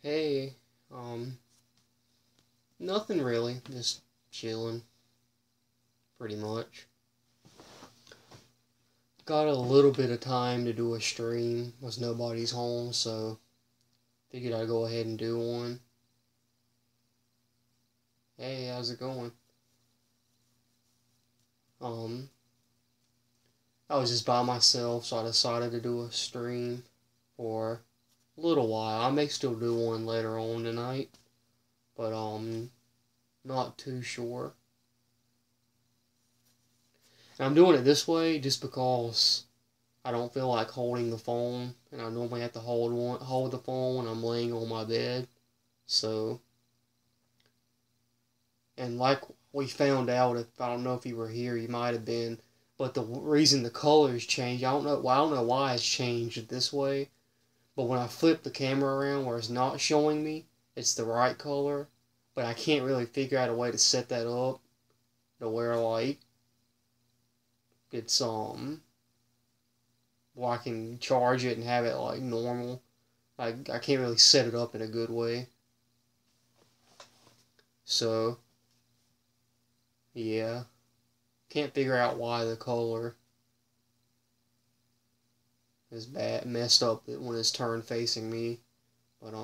Hey, um, nothing really, just chilling, pretty much. Got a little bit of time to do a stream, was nobody's home, so figured I'd go ahead and do one. Hey, how's it going? Um, I was just by myself, so I decided to do a stream for a little while. I may still do one later on tonight, but not too sure. And I'm doing it this way just because I don't feel like holding the phone, and I normally have to hold the phone when I'm laying on my bed. So, and like we found out, if I don't know if you were here, you might have been, but the reason the colors changed, I don't know why it's changed this way, but when I flip the camera around where it's not showing me, it's the right color, but I can't really figure out a way to set that up to where like it's well, I can charge it and have it like normal. I can't really set it up in a good way. So, yeah. Can't figure out why the color is messed up when it's turned facing me. But,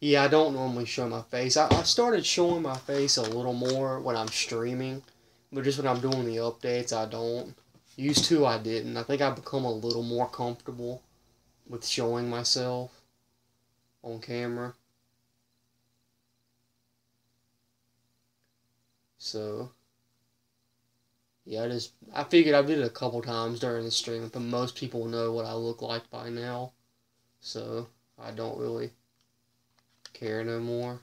yeah, I don't normally show my face. I started showing my face a little more when I'm streaming, but just when I'm doing the updates, I don't. Used to, I didn't. I think I've become a little more comfortable with showing myself on camera. So, yeah, I figured I did it a couple times during the stream, but most people know what I look like by now, so I don't really care no more.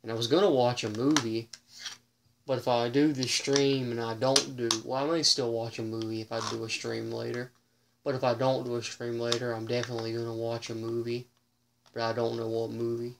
And I was gonna watch a movie, but if I do the stream and I don't do, well, I may still watch a movie if I do a stream later. But if I don't do a stream later, I'm definitely gonna watch a movie, but I don't know what movie.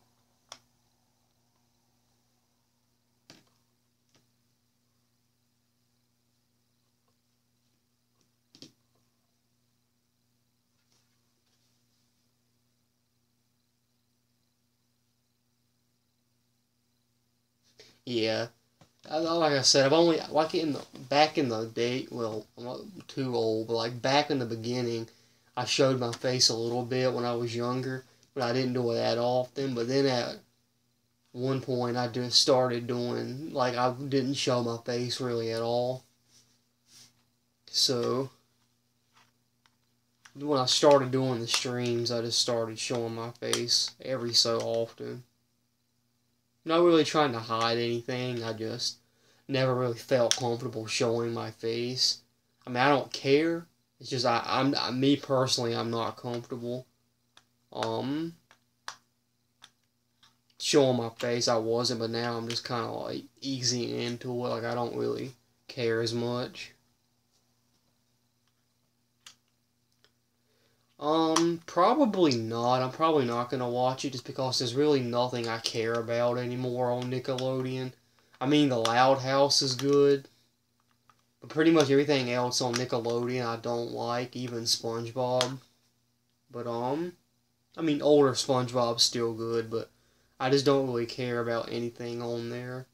Yeah, like I said, I've only like back in the day. Well, I'm not too old, but like back in the beginning, I showed my face a little bit when I was younger, but I didn't do it that often. But then at one point, I just started doing like I didn't show my face really at all. So when I started doing the streams, I just started showing my face every so often. Not really trying to hide anything. I just never really felt comfortable showing my face. I mean, I don't care. It's just me personally, I'm not comfortable. Um, Showing my face. I wasn't, but now I'm just kind of like easing into it. Like I don't really care as much. Probably not. I'm probably not gonna watch it just because there's really nothing I care about anymore on Nickelodeon. I mean, The Loud House is good, but pretty much everything else on Nickelodeon I don't like, even SpongeBob. But, I mean, older SpongeBob's still good, but I just don't really care about anything on there.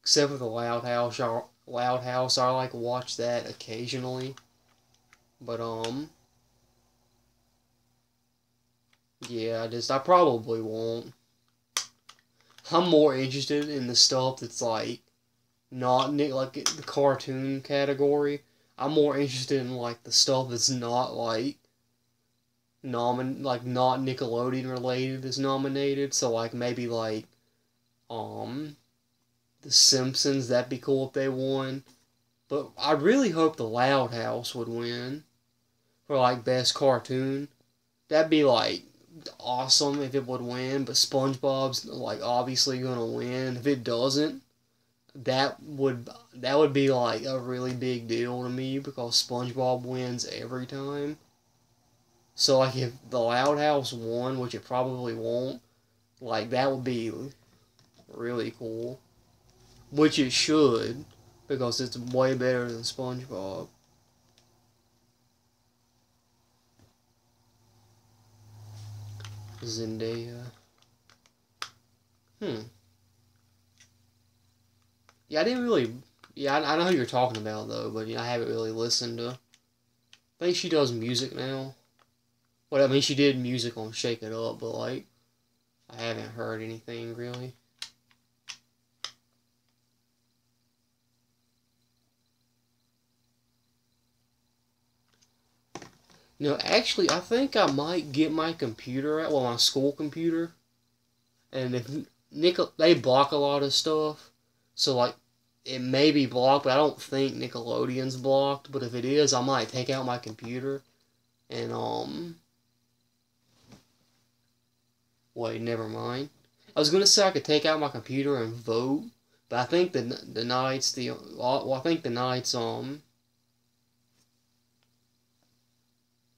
Except for The Loud House. Loud House, I like watch that occasionally. But, yeah, I probably won't. I'm more interested in the stuff that's like not like the cartoon category. I'm more interested in like the stuff that's not like not Nickelodeon related is nominated. So like maybe like um The Simpsons. That'd be cool if they won. But I really hope The Loud House would win for like best cartoon. That'd be like awesome if it would win. But SpongeBob's like obviously gonna win. If it doesn't, that would be like a really big deal to me because SpongeBob wins every time. So like if the Loud House won, which it probably won't, like that would be really cool. Which it should. because it's way better than SpongeBob. Zendaya. Yeah, I didn't really. Yeah, I know who you're talking about though, but I haven't really listened to. I think she does music now. Well, I mean, she did music on Shake It Up, but like, I haven't heard anything really. Actually, I think I might get my computer out, well, my school computer, and if they block a lot of stuff, so like, it may be blocked, but I don't think Nickelodeon's blocked. But if it is, I might take out my computer and wait, never mind. I was gonna say I could take out my computer and vote, but I think the nights I think the nights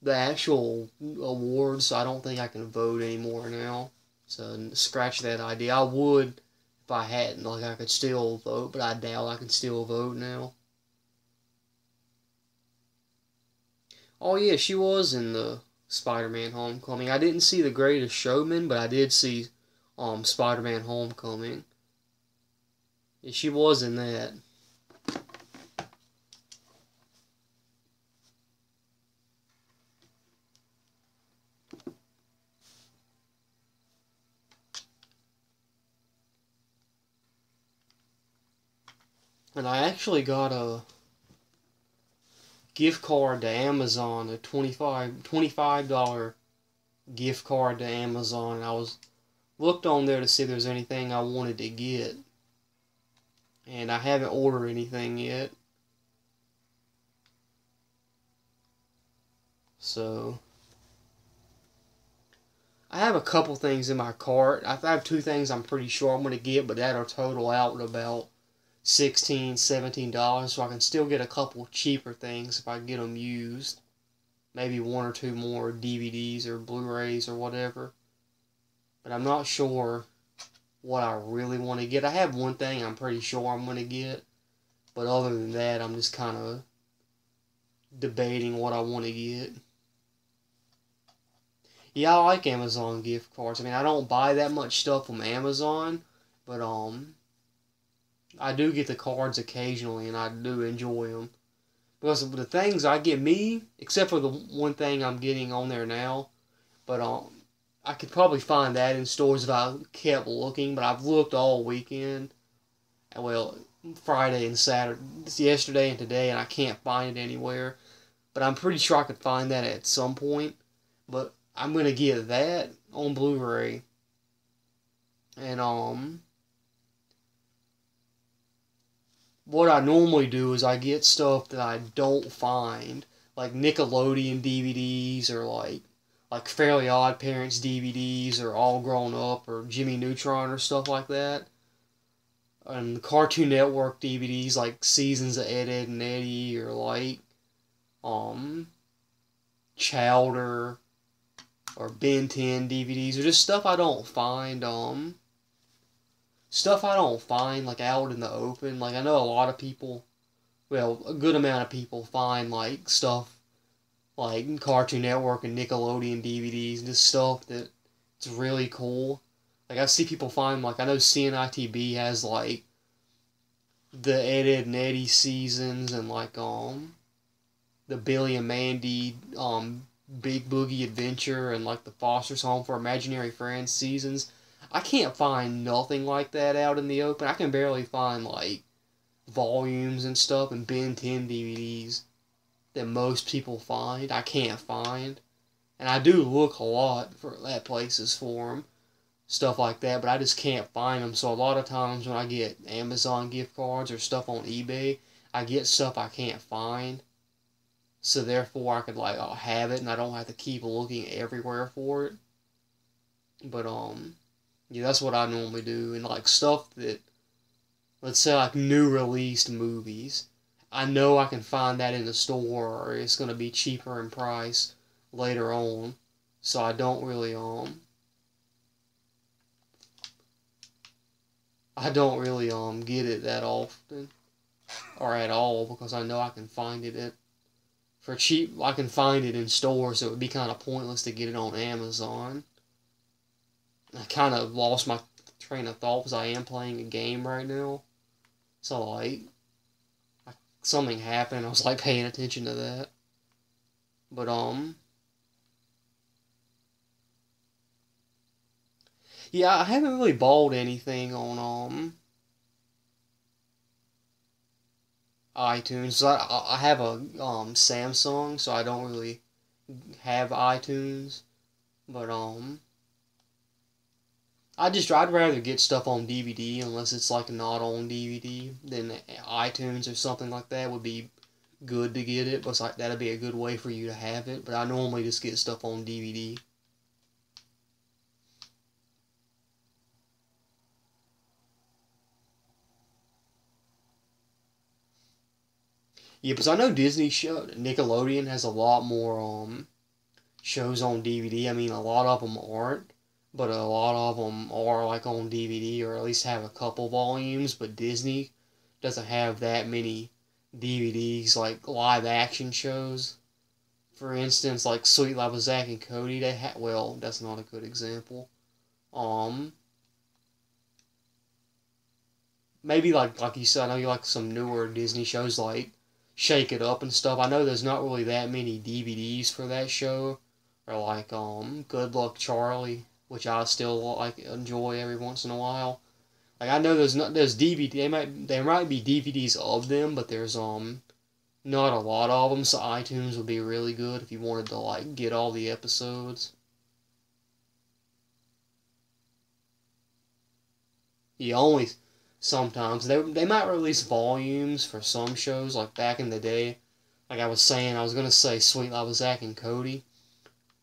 the actual awards, I don't think I can vote anymore now. So scratch that idea. I would if I hadn't. Like I could still vote, but I doubt I can still vote now. Oh yeah, she was in the Spider-Man Homecoming. I didn't see The Greatest Showman, but I did see Spider-Man Homecoming. Yeah, she was in that. And I actually got a gift card to Amazon, a $25 gift card to Amazon. And I was looked on there to see if there's anything I wanted to get. And I haven't ordered anything yet. So I have a couple things in my cart. I have two things I'm pretty sure I'm going to get, but that'll total out at about $16, $17, so I can still get a couple cheaper things if I get them used. Maybe one or two more DVDs or Blu-rays or whatever. But I'm not sure what I really want to get. I have one thing I'm pretty sure I'm going to get, but other than that, I'm just kind of debating what I want to get. Yeah, I like Amazon gift cards. I mean, I don't buy that much stuff from Amazon, but I do get the cards occasionally, and I do enjoy them. Because the things I get me, except for the one thing I'm getting on there now, but I could probably find that in stores if I kept looking. But I've looked all weekend, well, Friday and Saturday, yesterday and today, and I can't find it anywhere. But I'm pretty sure I could find that at some point. But I'm gonna get that on Blu-ray, and what I normally do is I get stuff that I don't find, like Nickelodeon DVDs or like Fairly Odd Parents DVDs or All Grown Up or Jimmy Neutron or stuff like that. And the Cartoon Network DVDs like Seasons of Ed, Edd and Eddy or like um Chowder or Ben 10 DVDs or just stuff I don't find like out in the open. Like I know a lot of people, well, a good amount of people find like stuff like Cartoon Network and Nickelodeon DVDs and just stuff that it's really cool. Like I see people find like I know CNITB has like the Ed, Edd and Eddy seasons and like the Billy and Mandy Big Boogie Adventure and like the Foster's Home for Imaginary Friends seasons. I can't find nothing like that out in the open. I can barely find like volumes and stuff and Ben 10 DVDs that most people find. I can't find. And I do look a lot for at places for them, stuff like that, but I just can't find them. So a lot of times when I get Amazon gift cards or stuff on eBay, I get stuff I can't find. So therefore I could like I'll have it and I don't have to keep looking everywhere for it. But yeah, that's what I normally do. And like stuff that, let's say like new released movies, I know I can find that in the store or it's gonna be cheaper in price later on. So I don't really get it that often. or at all, because I know I can find it for cheap. I can find it in stores, so it would be kind of pointless to get it on Amazon. I kind of lost my train of thought because I am playing a game right now. So, like, something happened. I was, like, paying attention to that. But, yeah, I haven't really bought anything on, iTunes. I have a, Samsung, so I don't really have iTunes. But, I'd rather get stuff on DVD unless it's like not on DVD. Then iTunes or something like that would be good to get it. But like that'd be a good way for you to have it. But I normally just get stuff on DVD. Yeah, because I know Nickelodeon has a lot more shows on DVD. I mean, a lot of them aren't, but a lot of them are like on DVD or at least have a couple volumes. But Disney doesn't have that many DVDs like live action shows. For instance, like Sweet Life of Zack and Cody, they had, well, that's not a good example. Um, Maybe like you said, I know you like some newer Disney shows like Shake It Up and stuff. I know there's not really that many DVDs for that show, or like Good Luck Charlie, which I still like enjoy every once in a while. Like I know there's DVD. There might be DVDs of them, but there's not a lot of them. So iTunes would be really good if you wanted to like get all the episodes. You only sometimes they might release volumes for some shows like back in the day. Like I was saying, I was gonna say Sweet Life of Zack and Cody,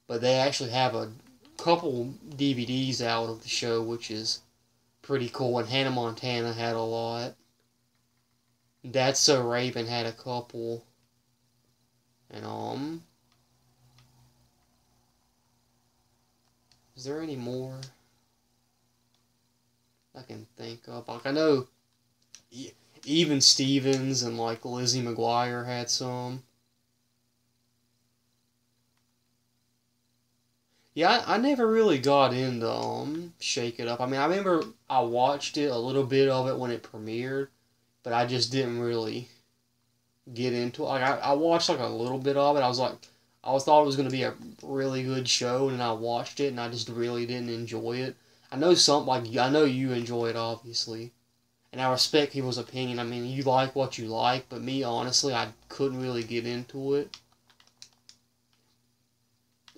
but they actually have a couple DVDs out of the show, which is pretty cool. And Hannah Montana had a lot. That's So Raven had a couple, and is there any more I can think of? Like I know even Stevens and like Lizzie McGuire had some. Yeah, I never really got into Shake It Up. I mean, I remember I watched it a little bit of it when it premiered, but I just didn't really get into it. Like I watched like a little bit of it. I thought it was gonna be a really good show, and I watched it, and I just really didn't enjoy it. I know you enjoy it obviously, and I respect people's opinion. I mean, you like what you like, but me honestly, I couldn't really get into it.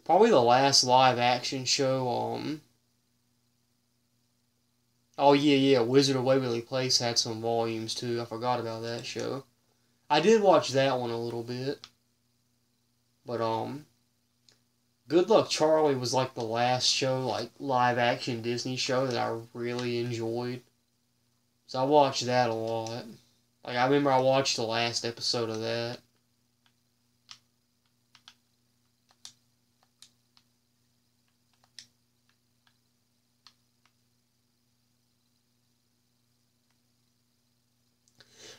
Probably the last live action show. Oh yeah, Wizard of Waverly Place had some volumes too. I forgot about that show. I did watch that one a little bit, but Good Luck Charlie was like the last show, like live action Disney show that I really enjoyed. So I watched that a lot. Like I remember I watched the last episode of that.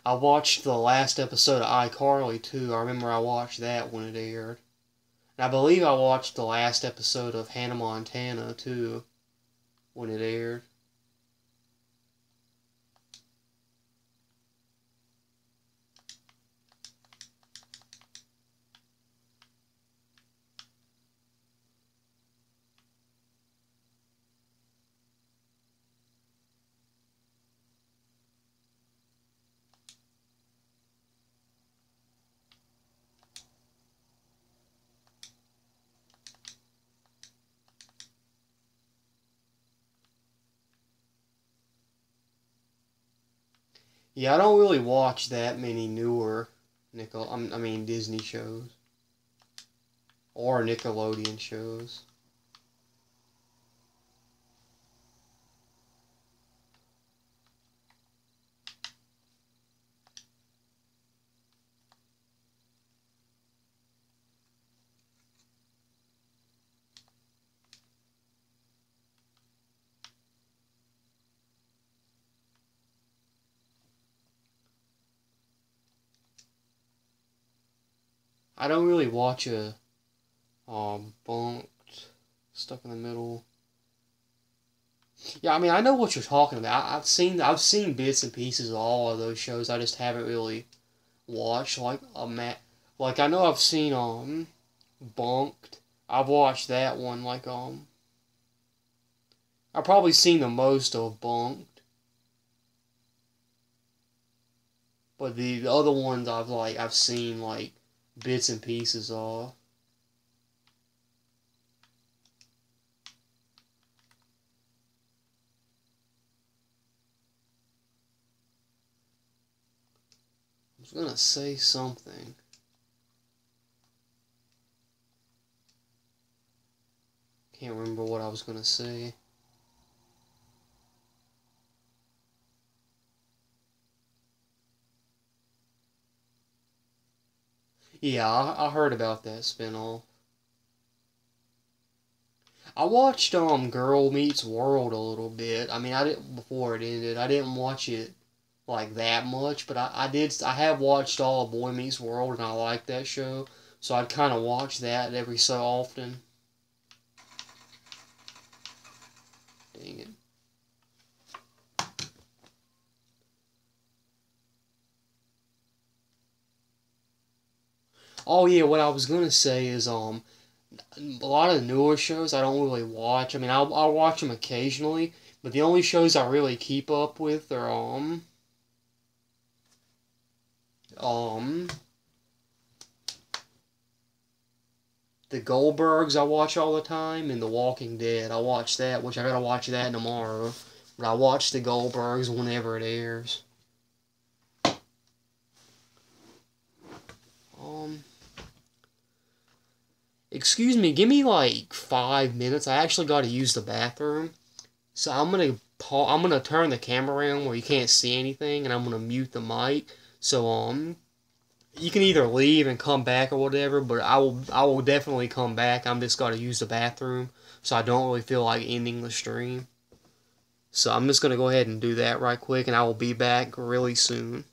I watched the last episode of iCarly too. I remember I watched that when it aired. And I believe I watched the last episode of Hannah Montana too when it aired. Yeah, I don't really watch that many newer I mean Disney shows or Nickelodeon shows. I don't really watch a Bunked, Stuck in the Middle. Yeah, I mean I know what you're talking about. I've seen bits and pieces of all of those shows. I just haven't really watched like I know I've seen Bunked. I've watched that one I've probably seen the most of Bunked, but the other ones I've seen like bits and pieces of. I was gonna say something. Can't remember what I was gonna say. Yeah, I heard about that spinoff. I watched Girl Meets World a little bit. I mean, I didn't before it ended. I didn't watch it like that much, but I have watched all of Boy Meets World and I like that show. So I'd kind of watch that every so often. Dang it. Oh yeah, what I was gonna say is a lot of the newer shows I don't really watch. I mean, I'll watch them occasionally, but the only shows I really keep up with are um the Goldbergs I watch all the time, and The Walking Dead. I watch that, which I gotta watch that tomorrow. But I watch the Goldbergs whenever it airs. Um, Excuse me, give me like 5 minutes. I actually got to use the bathroom, so I'm gonna turn the camera around where you can't see anything, and I'm gonna mute the mic. So you can either leave and come back or whatever, but I will definitely come back. I'm just gotta use the bathroom, so I don't really feel like ending the stream. So I'm just gonna go ahead and do that right quick, and I will be back really soon.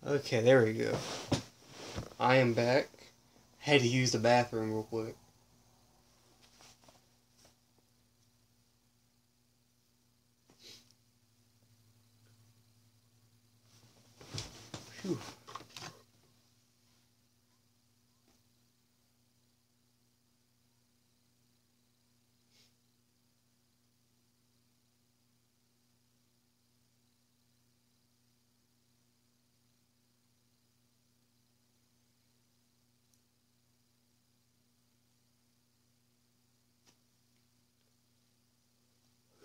Okay, there we go. I am back. Had to use the bathroom real quick. Whew.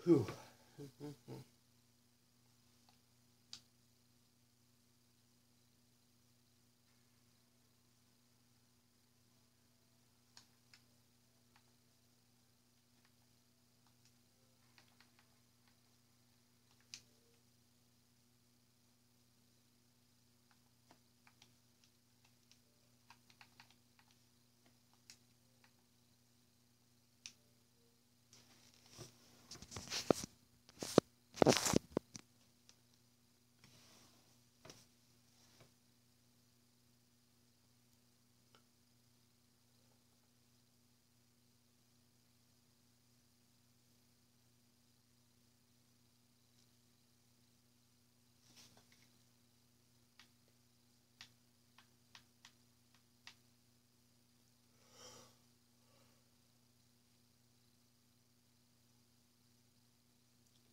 Whew.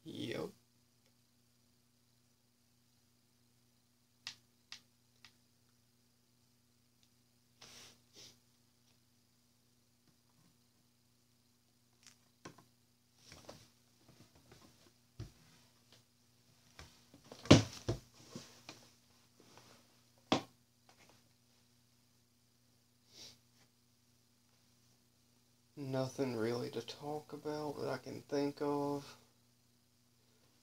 Yep. Nothing really to talk about that I can think of.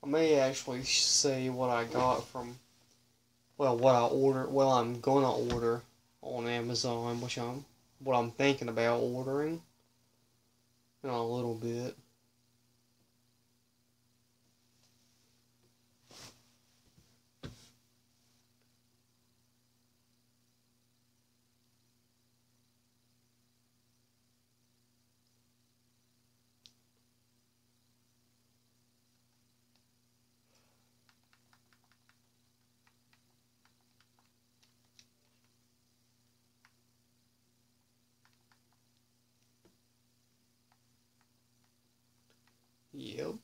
I may actually say what I got from, well, what I ordered, well, I'm gonna order on Amazon, what I'm thinking about ordering in a little bit. Yep.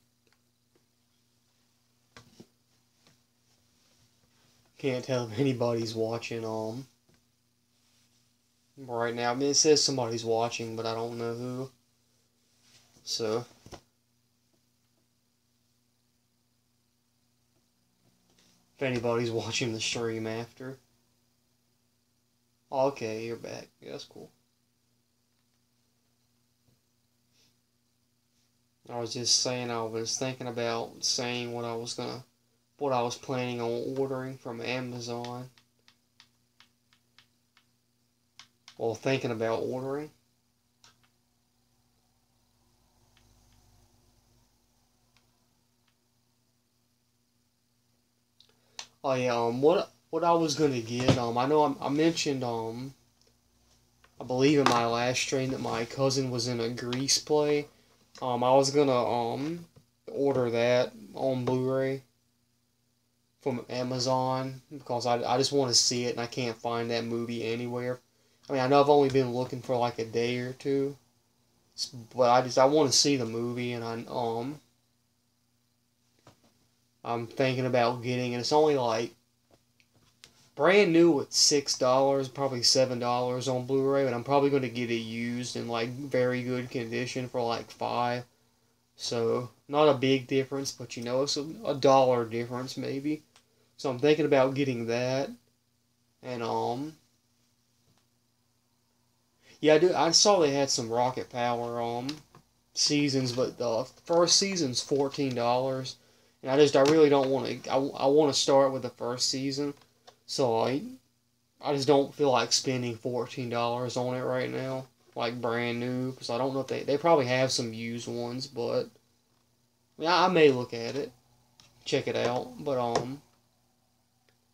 Can't tell if anybody's watching right now. I mean, it says somebody's watching, but I don't know who. So, if anybody's watching the stream after. Okay, you're back. Yeah, that's cool. I was just saying I was thinking about saying what I was planning on ordering from Amazon. Well, thinking about ordering. Oh yeah, what I was gonna get, I know I mentioned, I believe in my last stream that my cousin was in a Grease play. I was gonna, order that on Blu-ray from Amazon because I just want to see it and I can't find that movie anywhere. I mean, I know I've only been looking for like a day or two, but I want to see the movie and I'm thinking about getting it. It's only like brand new at $6, probably $7 on Blu-ray, but I'm probably going to get it used in like very good condition for like 5. So not a big difference, but you know, it's a dollar difference maybe. So I'm thinking about getting that, and yeah, I saw they had some Rocket Power seasons, but the first season's $14, and I really don't want to. I want to start with the first season, so I just don't feel like spending $14 on it right now, like brand new, because I don't know if they probably have some used ones, but yeah, I may look at it, check it out, but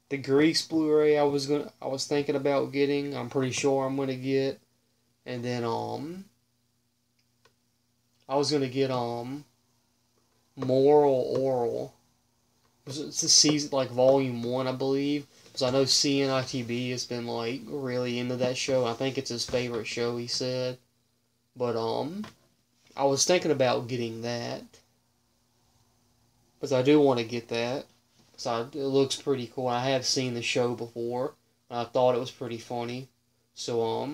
The Grease Blu-ray I was thinking about getting. I'm pretty sure I'm gonna get. And then I was gonna get Moral Oral. It's the season like volume 1, I believe. Because I know CNITB has been like really into that show. I think it's his favorite show, he said. But I was thinking about getting that. Because I do want to get that. So it looks pretty cool. I have seen the show before. And I thought it was pretty funny. So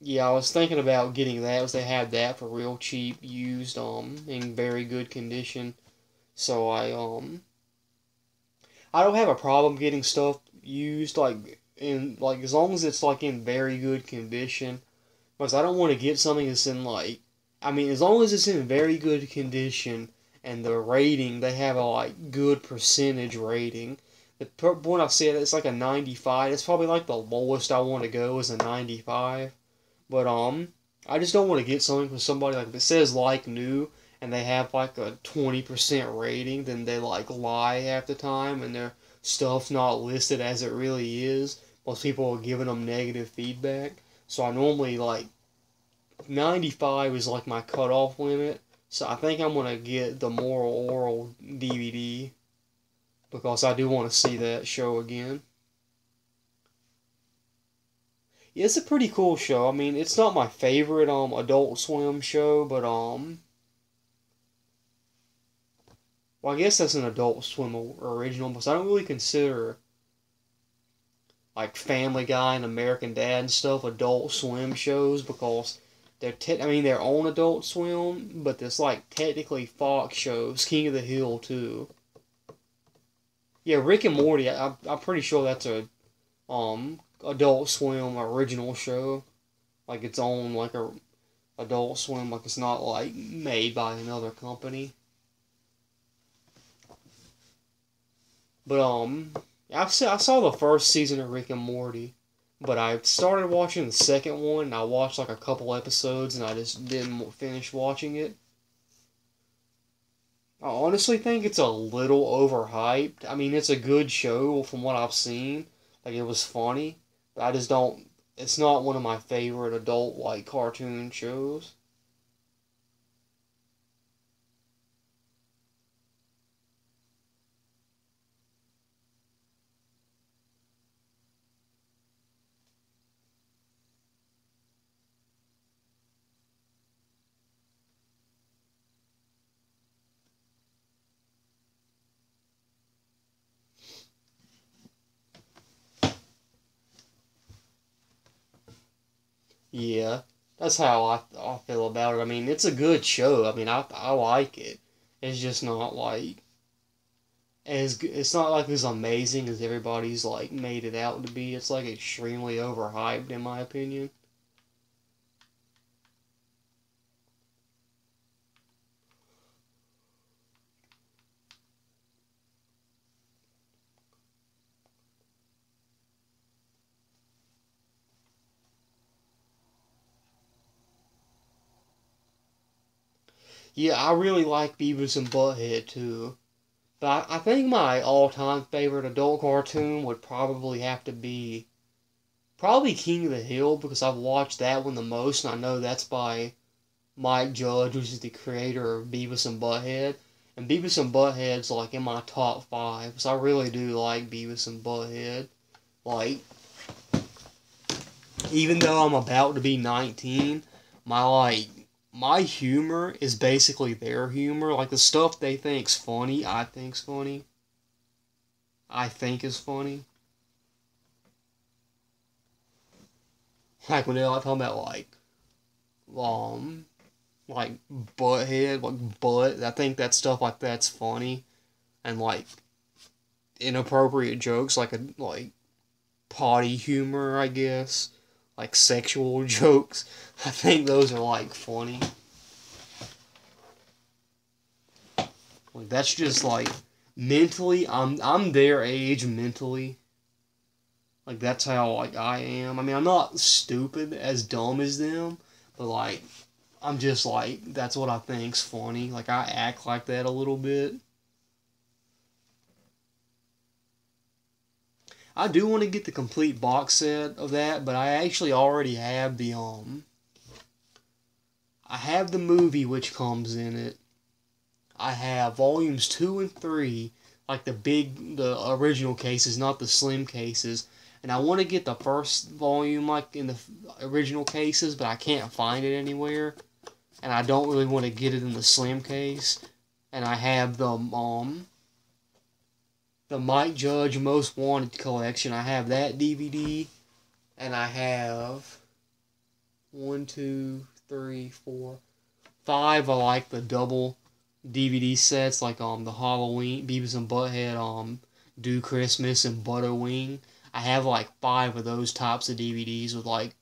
yeah, I was thinking about getting that, because they had that for real cheap, used, in very good condition. So I don't have a problem getting stuff used, like, in, like, as long as it's, like, in very good condition. Because I don't want to get something that's in, like, I mean, as long as it's in very good condition, and the rating, they have a, like, good percentage rating. The point I've said, it's like a 95. It's probably, like, the lowest I want to go is a 95. But I just don't want to get something from somebody like, if it says like new and they have like a 20% rating, then they like lie half the time and their stuff's not listed as it really is. Most people are giving them negative feedback. So I normally like 95 is like my cutoff limit. So I think I'm gonna get the Moral Oral DVD because I do want to see that show again. Yeah, it's a pretty cool show. I mean, it's not my favorite Adult Swim show, but well, I guess that's an Adult Swim original, because I don't really consider like Family Guy and American Dad and stuff Adult Swim shows, because I mean they're on Adult Swim, but it's like technically Fox shows, King of the Hill too. Yeah, Rick and Morty. I'm pretty sure that's a Adult Swim original show. Like it's on like a Adult Swim, like it's not like made by another company. But I saw the first season of Rick and Morty, but I started watching the second one. And I watched like a couple episodes, and I just didn't finish watching it. I honestly think it's a little overhyped. I mean, it's a good show from what I've seen. Like it was funny, but I just don't. It's not one of my favorite adult like cartoon shows. Yeah, that's how I feel about it. I mean, it's a good show. I mean, I like it. It's just not like it's not like as amazing as everybody's like made it out to be. It's like extremely overhyped in my opinion. Yeah, I really like Beavis and Butthead too. But I think my all-time favorite adult cartoon would probably have to be probably King of the Hill, because I've watched that one the most, and I know that's by Mike Judge, which is the creator of Beavis and Butthead. And Beavis and Butthead's like in my top five, so I really do like Beavis and Butthead. Like, even though I'm about to be 19, my humor is basically their humor. Like the stuff they think's funny, I think's funny. I think is funny. Like when they're like talking about um like butthead, like butt. I think that stuff like that's funny, and like inappropriate jokes, like a like potty humor, I guess, like sexual jokes. I think those are like funny. Like that's just like mentally, I'm their age mentally. Like that's how like I am. I mean, I'm not stupid as dumb as them, but like I'm just like that's what I think's funny. Like I act like that a little bit. I do want to get the complete box set of that, but I actually already have I have the movie which comes in it. I have volumes 2 and 3, like the original cases, not the slim cases. And I want to get the first volume like in the original cases, but I can't find it anywhere. And I don't really want to get it in the slim case. And I have the Mike Judge Most Wanted collection. I have that DVD, and I have 1, 2, 3, 4, 5 are like the double DVD sets, like the Halloween Beavis and Butthead Do Christmas and Butterwing. I have like 5 of those types of DVDs with like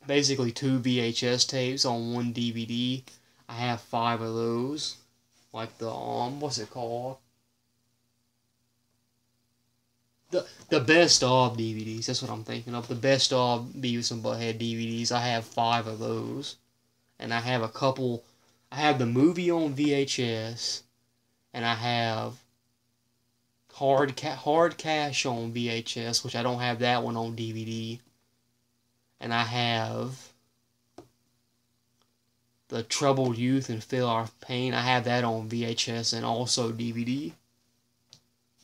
basically two VHS tapes on one DVD. I have 5 of those, like the what's it called? The best of DVDs. That's what I'm thinking of. The best of Beavis and Butthead DVDs. I have 5 of those, and I have a couple. I have the movie on VHS, and I have Hard Cash on VHS, which I don't have that one on DVD. And I have the Troubled Youth and Feel Our Pain. I have that on VHS and also DVD.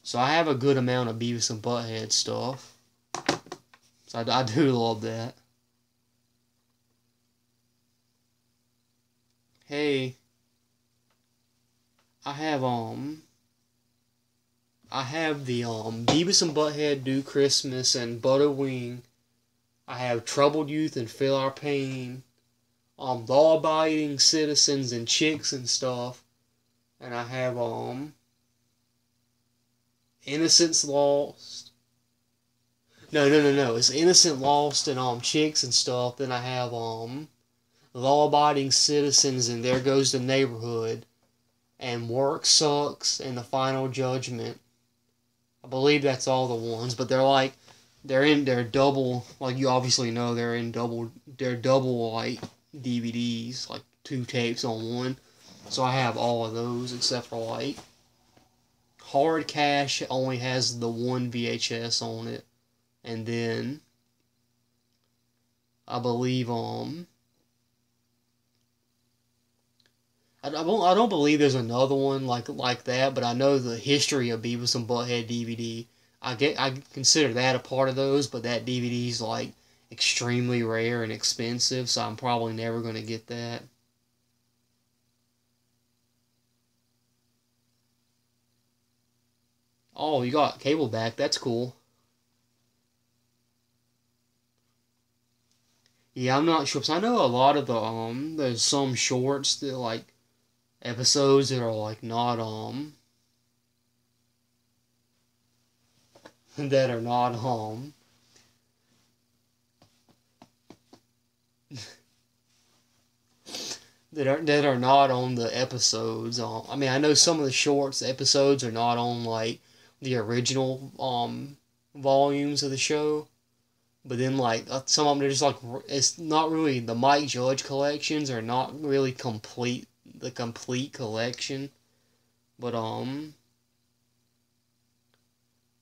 So I have a good amount of Beavis and Butthead stuff. So I do love that. Hey, I have the Beavis and Butthead Do Christmas and Butterwing. I have Troubled Youth and Feel Our Pain. Law-abiding citizens and chicks and stuff. And I have Innocence Lost. No. It's Innocent Lost and chicks and stuff. Then I have Law-abiding citizens and There Goes the Neighborhood, and Work Sucks and The Final Judgment. I believe that's all the ones, but they're double, like you obviously know they're double like DVDs, like 2 tapes on one. So I have all of those except for like Hard Cash only has the one VHS on it, and then I believe I don't believe there's another one like that, but I know the History of Beavis and Butthead DVD. I consider that a part of those, but that DVD's like extremely rare and expensive, so I'm probably never gonna get that. Oh, you got cable back. That's cool. Yeah, I'm not sure, because I know a lot of there's some shorts that like episodes that are like not that are not that are not on the episodes. I mean, I know some of the shorts episodes are not on like the original volumes of the show, but then like some of them are just like it's not really the Mike Judge collections are not really the complete collection, but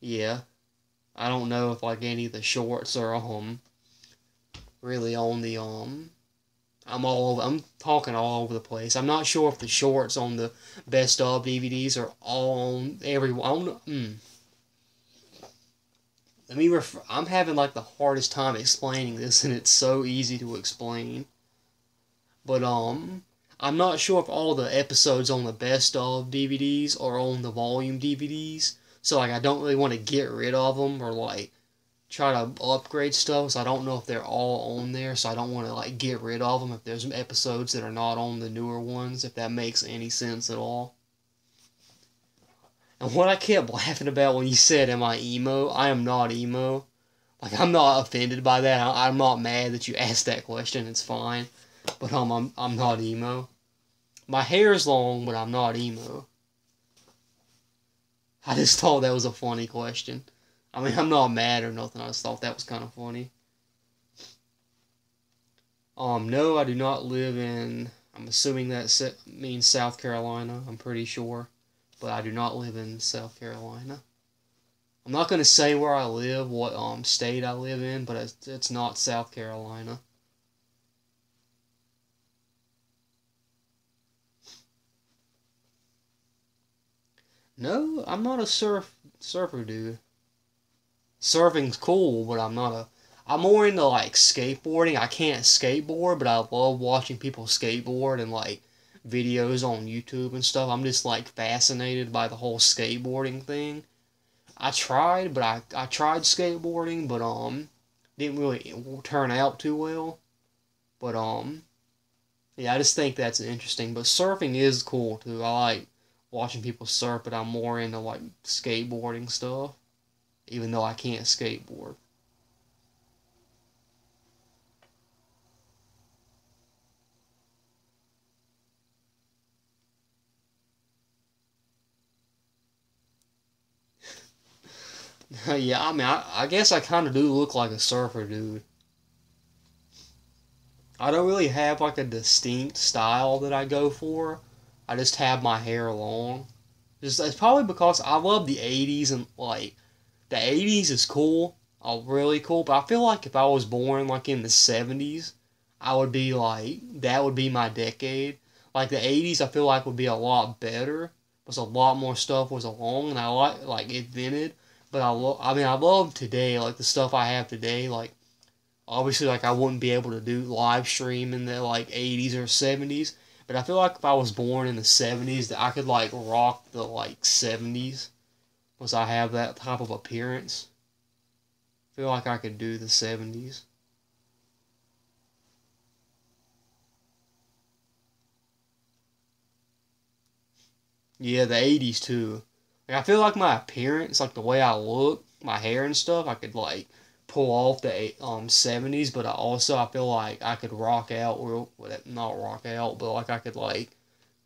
yeah, I don't know if like any of the shorts are really on the I'm talking all over the place. I'm not sure if the shorts on the best of DVDs are all on every one. I'm having like the hardest time explaining this, and it's so easy to explain. But I'm not sure if all the episodes on the best of DVDs are on the volume DVDs. So like I don't really want to get rid of them or like try to upgrade stuff, so I don't know if they're all on there, so I don't want to like get rid of them if there's some episodes that are not on the newer ones, if that makes any sense at all. And what I kept laughing about when you said, am I emo? I am not emo. Like, I'm not offended by that. I'm not mad that you asked that question. It's fine. But I'm not emo. My hair's long, but I'm not emo. I just thought that was a funny question. I mean, I'm not mad or nothing. I just thought that was kind of funny. No, I do not live in. I'm assuming that means South Carolina. I'm pretty sure, but I do not live in South Carolina. I'm not gonna say where I live, what state I live in, but it's not South Carolina. No, I'm not a surfer dude. Surfing's cool, but I'm more into like skateboarding. I can't skateboard, but I love watching people skateboard and like videos on YouTube and stuff. I'm just like fascinated by the whole skateboarding thing. I tried, but I tried skateboarding, but didn't really turn out too well. But yeah, I just think that's interesting. But surfing is cool too. I like watching people surf, but I'm more into like skateboarding stuff, even though I can't skateboard. Yeah, I mean, I guess I kind of do look like a surfer dude. I don't really have like a distinct style that I go for. I just have my hair long. Just it's probably because I love the '80s and like the '80s is cool, really cool. But I feel like if I was born like in the '70s, I would be like that would be my decade. Like the '80s, I feel like would be a lot better. Was a lot more stuff was along, and I like invented. But I mean, I love today, like the stuff I have today. Like obviously, like I wouldn't be able to do live stream in the like '80s or '70s. But I feel like if I was born in the '70s, that I could like rock the like '70s. Was I have that type of appearance? I feel like I could do the '70s. Yeah, the '80s too. Like I feel like my appearance, like the way I look, my hair and stuff, I could like pull off the '70s, but I feel like I could rock out real, well, not rock out, but like I could like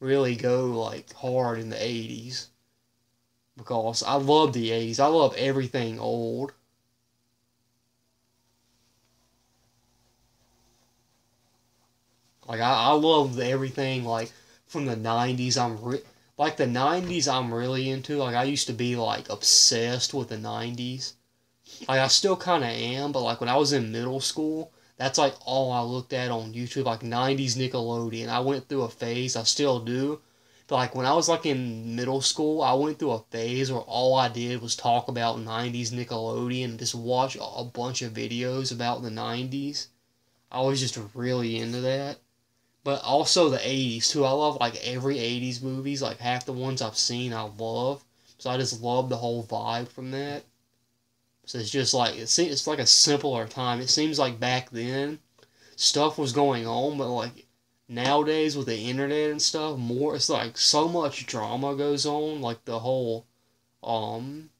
really go like hard in the '80s because I love the '80s. I love everything old. Like I love everything like from the '90s. Like the '90s. I'm really into. Like I used to be like obsessed with the '90s. Like I still kind of am, but like when I was in middle school, that's like all I looked at on YouTube, like '90s Nickelodeon. I went through a phase. I still do. But like when I was like in middle school, I went through a phase where all I did was talk about '90s Nickelodeon and just watch a bunch of videos about the '90s. I was just really into that. But also the '80s too. I love like every '80s movies. Like half the ones I've seen, I love. So I just love the whole vibe from that. So it's just like it's like a simpler time. It seems like back then stuff was going on, but like nowadays with the internet and stuff, more it's like so much drama goes on. Like the whole um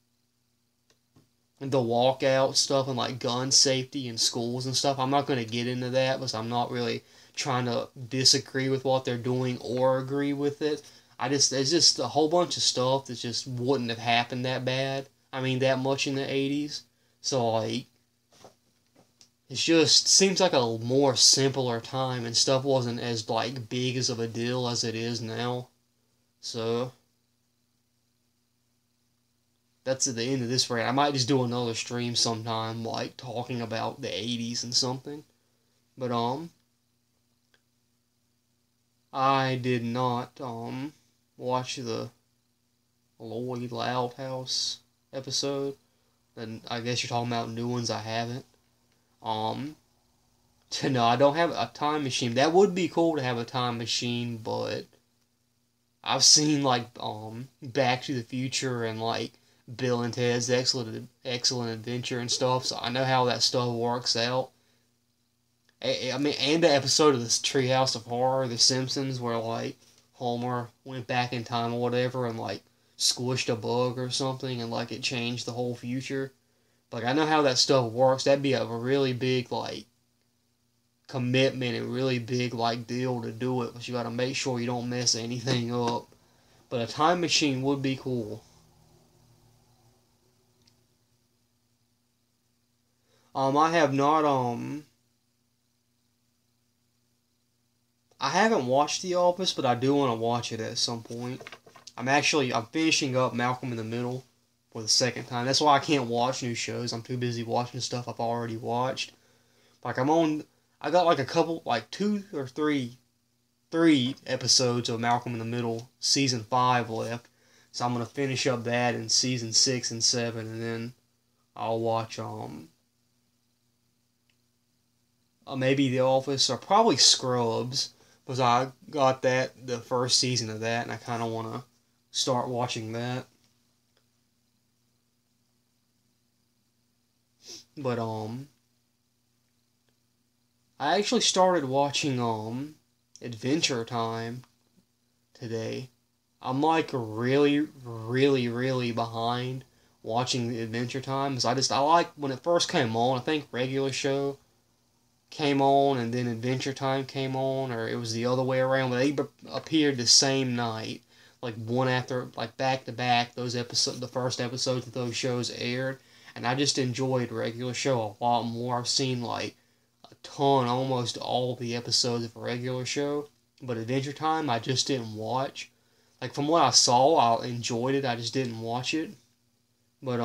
the walkout stuff and like gun safety in schools and stuff. I'm not gonna get into that because I'm not really trying to disagree with what they're doing or agree with it. I just there's just a whole bunch of stuff that just wouldn't have happened that bad. I mean that much in the '80s. So like it just seems like a more simpler time and stuff wasn't as like big as of a deal as it is now. So that's at the end of this rant. I might just do another stream sometime like talking about the '80s and something. But I did not watch the Lloyd Loudhouse episode. And I guess you're talking about new ones I haven't. Um no, I don't have a time machine. That would be cool to have a time machine, but I've seen like Back to the Future and like Bill and Ted's Excellent Adventure and stuff, so I know how that stuff works out. I mean, and the episode of this Treehouse of Horror, The Simpsons, where like Homer went back in time or whatever and like squished a bug or something and like it changed the whole future. Like I know how that stuff works. That'd be a really big like commitment and really big like deal to do it, but you got to make sure you don't mess anything up. But a time machine would be cool. I have not I haven't watched The Office, but I do want to watch it at some point. I'm finishing up Malcolm in the Middle. for the second time. That's why I can't watch new shows. I'm too busy watching stuff I've already watched. Like I got like a couple, like three episodes of Malcolm in the Middle season 5 left. So I'm gonna finish up that in season 6 and 7, and then I'll watch maybe The Office or probably Scrubs, because I got the first season of that, and I kind of want to start watching that. But I actually started watching Adventure Time today. I'm like really, really, really behind watching the Adventure Time, because I like when it first came on. I think regular show came on and then Adventure Time came on, or it was the other way around, but they appeared the same night, like one after, like back to back. The first episodes of those shows aired, and I just enjoyed regular show a lot more. I've seen like a ton, almost all the episodes of a regular show, but Adventure Time I just didn't watch. Like from what I saw, I enjoyed it. I just didn't watch it. But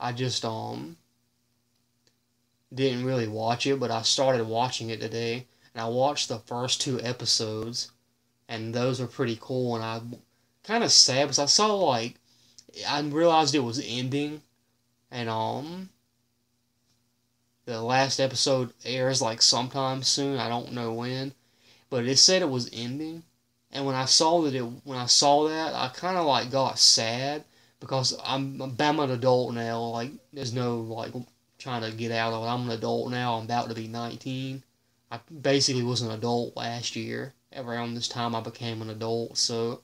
I just didn't really watch it, but I started watching it today, and I watched the first 2 episodes, and those were pretty cool. And I kind of sad because I saw like I realized it was ending, and the last episode airs like sometime soon. I don't know when, but it said it was ending, and when I saw that, I kind of like got sad because I'm an adult now. Like there's no like trying to get out of it. I'm an adult now. I'm about to be 19. I basically was an adult last year. Around this time, I became an adult. So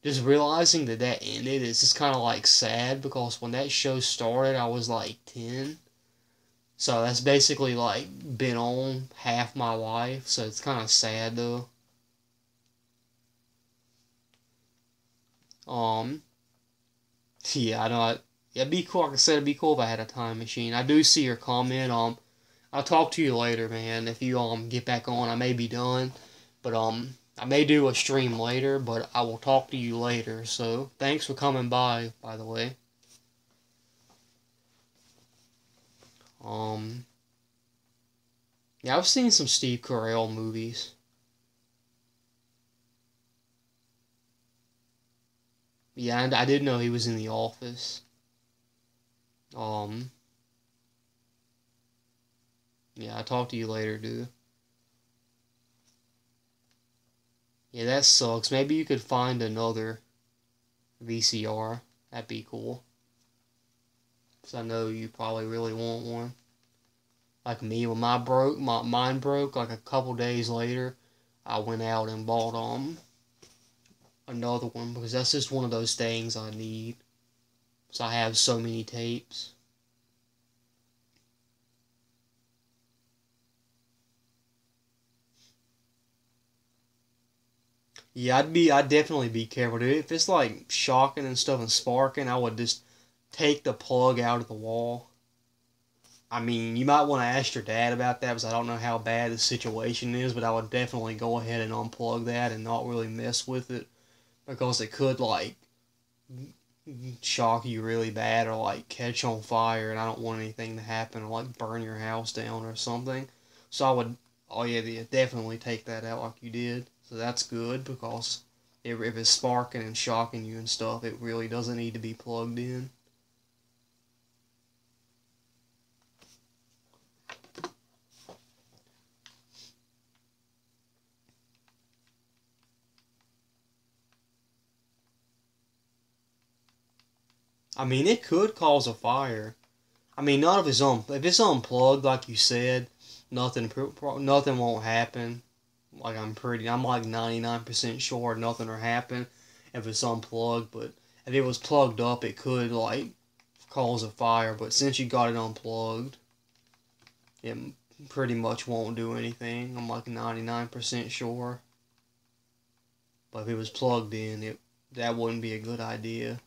just realizing that ended is just kind of like sad because when that show started, I was like 10. So that's basically like been on half my life. So it's kind of sad though. Um, yeah, I know. It'd be cool. Like I said, it'd be cool if I had a time machine. I do see your comment. I'll talk to you later, man. If you get back on, I may be done, but I may do a stream later. But I will talk to you later. So thanks for coming by the way. Um, yeah, I've seen some Steve Carell movies. Yeah, and I did know he was in The Office. Um, yeah, I'll talk to you later, dude. Yeah, that sucks. Maybe you could find another VCR. That'd be cool. Because I know you probably really want one. Like me, when my mine broke, like a couple days later, I went out and bought another one because that's just one of those things I need. So I have so many tapes. Yeah, I'd definitely be careful, dude. If it's like shocking and stuff and sparking, I would just take the plug out of the wall. I mean, you might want to ask your dad about that because I don't know how bad the situation is, but I would definitely go ahead and unplug that and not really mess with it because it could like shock you really bad or like catch on fire, and I don't want anything to happen or like burn your house down or something. So I would, oh yeah, yeah, definitely take that out like you did. So that's good because if it's sparking and shocking you and stuff, it really doesn't need to be plugged in. I mean, it could cause a fire. I mean, not if it's if it's unplugged like you said, nothing won't happen. Like I'm like 99% sure nothing will happen if it's unplugged. But if it was plugged up, it could like cause a fire. But since you got it unplugged, it pretty much won't do anything. I'm like 99% sure. But if it was plugged in, that wouldn't be a good idea.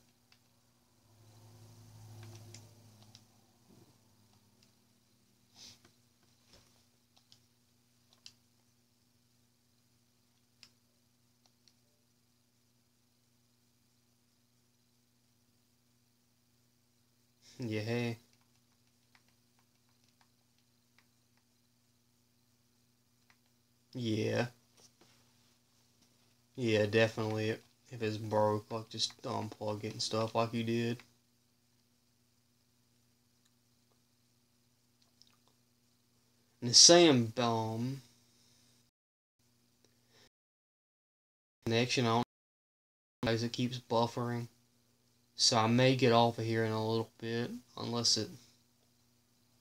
Yeah, hey. Yeah. Yeah, definitely. If it's broke, like just unplug it and stuff like you did. And it's saying connection on as it keeps buffering. So I may get off of here in a little bit unless it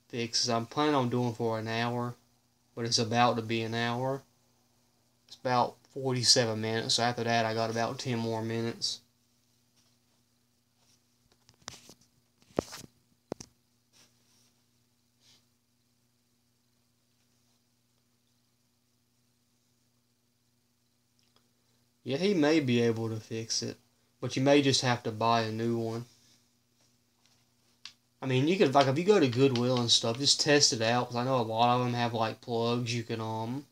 fixes. I'm planning on doing for an hour, but it's about to be an hour. It's about 47 minutes. So after that, I got about 10 more minutes. Yeah, he may be able to fix it, but you may just have to buy a new one. I mean, you could, like, if you go to Goodwill and stuff, just test it out, because I know a lot of them have, like, plugs you can,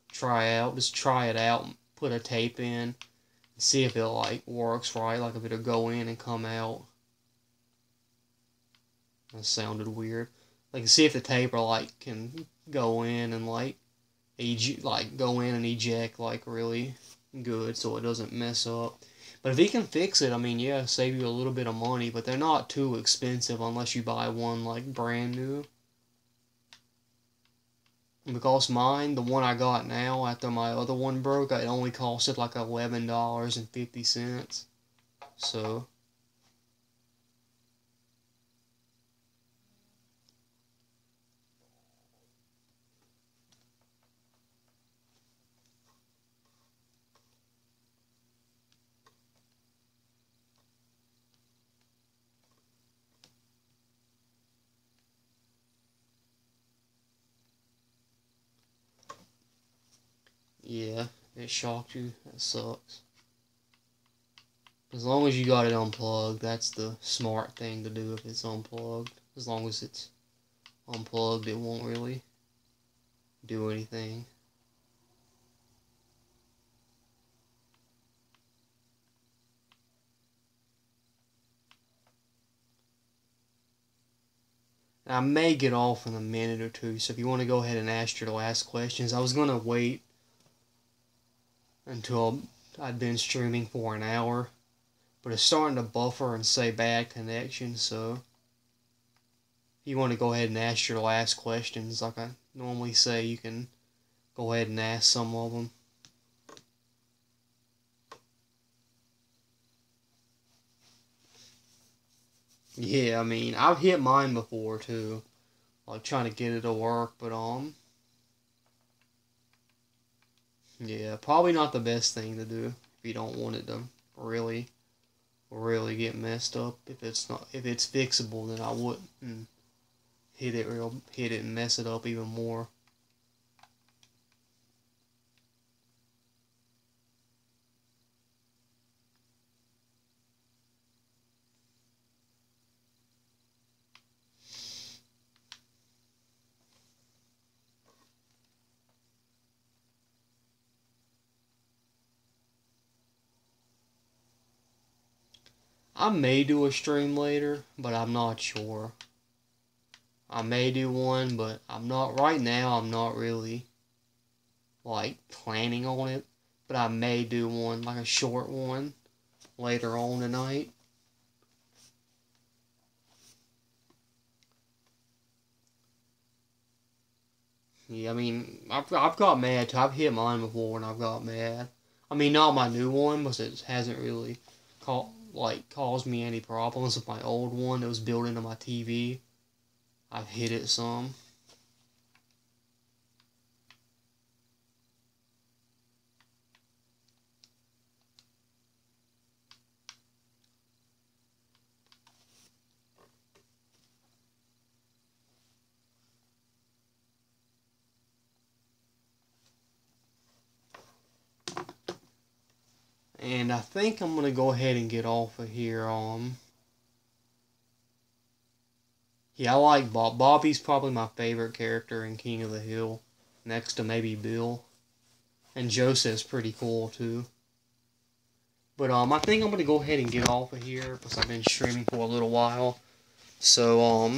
try out. Just try it out and put a tape in and see if it, like, works right, like, if it'll go in and come out. That sounded weird. Like, see if the tape, like, can go in and, like, go in and eject, like, really good so it doesn't mess up. But if he can fix it, I mean, yeah, save you a little bit of money, but they're not too expensive unless you buy one, like, brand new. Because mine, the one I got now, after my other one broke, it only costed, like, $11.50. So, yeah, it shocked you. That sucks. As long as you got it unplugged, that's the smart thing to do if it's unplugged. As long as it's unplugged, it won't really do anything. I may get off in a minute or two, so if you want to go ahead and ask your last questions, I was going to wait until I'd been streaming for an hour, but it's starting to buffer and say bad connection, so if you want to go ahead and ask your last questions, like I normally say, you can go ahead and ask some of them. Yeah, I mean, I've hit mine before too, like trying to get it to work, but yeah, probably not the best thing to do if you don't want it to really, really get messed up. If it's fixable, then I wouldn't hit it and mess it up even more. I may do a stream later, but I'm not sure. I may do one, but I'm not right now. I'm not really like planning on it, but I may do one, like a short one later on tonight. Yeah, I mean, I've got mad too. I've hit mine before and I've got mad. I mean, not my new one, because it hasn't really caused me any problems with my old one that was built into my TV. I've hit it some. And I think I'm gonna go ahead and get off of here. Yeah, I like Bob. Bobby's probably my favorite character in King of the Hill, next to maybe Bill. And Joseph's pretty cool too. But I think I'm gonna go ahead and get off of here because I've been streaming for a little while. So,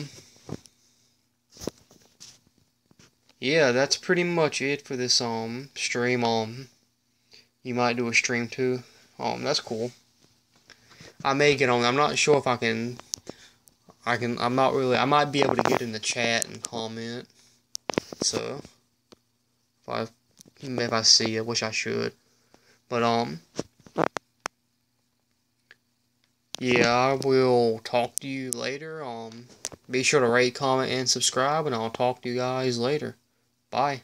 yeah, that's pretty much it for this, stream. You might do a stream too. That's cool. I may get on. I'm not sure if I can. I'm not really. I might be able to get in the chat and comment. So, if I see it, wish I should. But, yeah, I will talk to you later. Be sure to rate, comment, and subscribe, and I'll talk to you guys later. Bye.